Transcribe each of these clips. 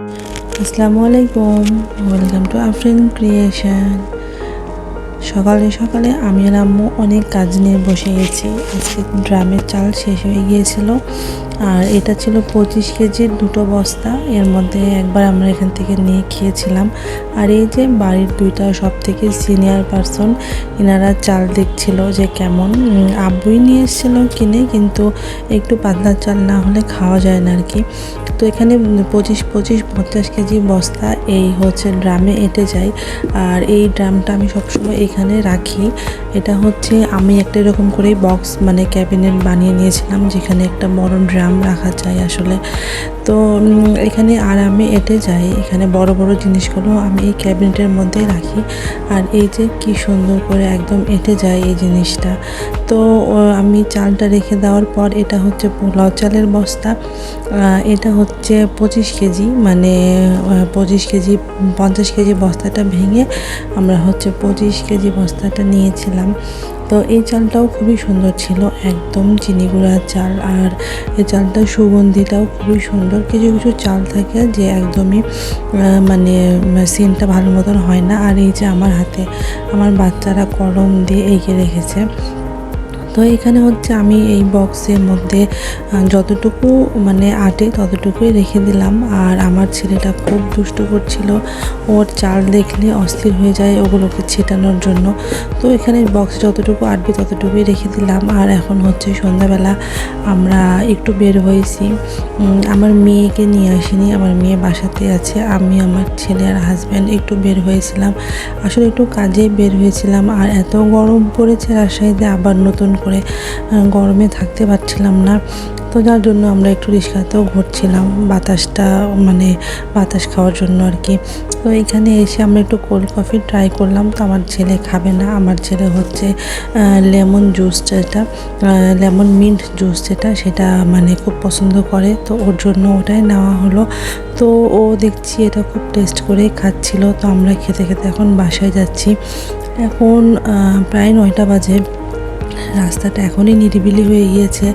আসসালামু আলাইকুম, welcome to Afrin creation. সকালে সকালে আমি আর আম্মু অনেক কাজ নিয়ে বসে গেছি। আজকে ড্রামের চাল শেষ হয়ে গিয়েছিল, আর এটা ছিল 25 কেজির দুটো বস্তা। এর মধ্যে একবার আমরা এখান থেকে নিয়ে খেয়েছিলাম। আর এই যে বাড়ির দুইটা সব থেকে সিনিয়র পারসন, এনারা চাল দেখছিল যে কেমন। আব্বুই নিয়ে এসেছিলো কিনে, কিন্তু একটু পাতলা চাল না হলে খাওয়া যায় না আর কি। তো এখানে 50 কেজি বস্তা এই হচ্ছে ড্রামে এঁটে যায়। আর এই ড্রামটা আমি সবসময় এখানে রাখি। এটা হচ্ছে আমি একটা এরকম করে বক্স মানে ক্যাবিনেট বানিয়ে নিয়েছিলাম, যেখানে একটা বড় ড্রাম রাখা যায় আসলে। তো এখানে আরামে এঁটে যায়। এখানে বড় বড় জিনিসগুলো আমি এই ক্যাবিনেটের মধ্যে রাখি। আর এই যে কি সুন্দর করে একদম এঁটে যায় এই জিনিসটা। তো আমি চালটা রেখে দেওয়ার পর, এটা হচ্ছে পোলাও চালের বস্তা। এটা হচ্ছে 25 কেজি, মানে 25 কেজি 50 কেজি বস্তাটা ভেঙে আমরা হচ্ছে 25 কেজি বস্তাটা নিয়েছিলাম। তো এই চালটাও খুবই সুন্দর ছিল, একদম চিনি গুঁড়ার চাল। আর এই চালটার সুগন্ধিটাও খুবই সুন্দর। কিছু কিছু চাল থাকে যে একদমই মানে সেন্টটা ভালো মতন হয় না। আর এই যে আমার হাতে আমার বাচ্চারা কলম দিয়ে এঁকে রেখেছে। তো এখানে হচ্ছে আমি এই বক্সের মধ্যে যতটুকু মানে আটে ততটুকুই রেখে দিলাম। আর আমার ছেলেটা খুব দুষ্ট করছিল, ওর চাল দেখলে অস্থির হয়ে যায় ওগুলোকে ছেটানোর জন্য। তো এখানে বক্স যতটুকু আটবে ততটুকুই রেখে দিলাম। আর এখন হচ্ছে সন্ধ্যাবেলা আমরা একটু বের হয়েছি। আমার মেয়েকে নিয়ে আসিনি, আমার মেয়ে বাসাতে আছে। আমি, আমার ছেলে আর হাজব্যান্ড একটু বের হয়েছিলাম, আসলে একটু কাজে বের হয়েছিলাম। আর এত গরম পড়েছে রাজশাহীতে, আবার নতুন করে গরমে থাকতে পারছিলাম না। তো যার জন্য আমরা একটু রিক্সাতেও ঘুরছিলাম, বাতাসটা মানে বাতাস খাওয়ার জন্য আর কি। তো এখানে এসে আমরা একটু কোল্ড কফি ট্রাই করলাম। তো আমার ছেলে খাবে না, আমার ছেলে হচ্ছে লেমন জুস, যেটা লেমন মিন্ট জুস সেটা মানে খুব পছন্দ করে। তো ওর জন্য ওটাই নেওয়া হলো। তো ও দেখছি এটা খুব টেস্ট করে খাচ্ছিল। তো আমরা খেতে খেতে এখন বাসায় যাচ্ছি। এখন প্রায় 9টা বাজে। রাস্তাটা এখনই নিরিবিলি হয়ে গিয়েছে,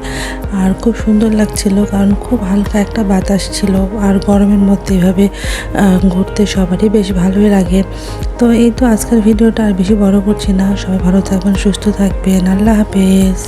আর খুব সুন্দর লাগছিল, কারণ খুব হালকা একটা বাতাস ছিল। আর গরমের মধ্যে এভাবে ঘুরতে সবারই বেশ ভালোই লাগে। তো এই তো আজকের ভিডিওটা আর বেশি বড় করছি না। সবাই ভালো থাকবেন, সুস্থ থাকবেন। আল্লাহ হাফেজ।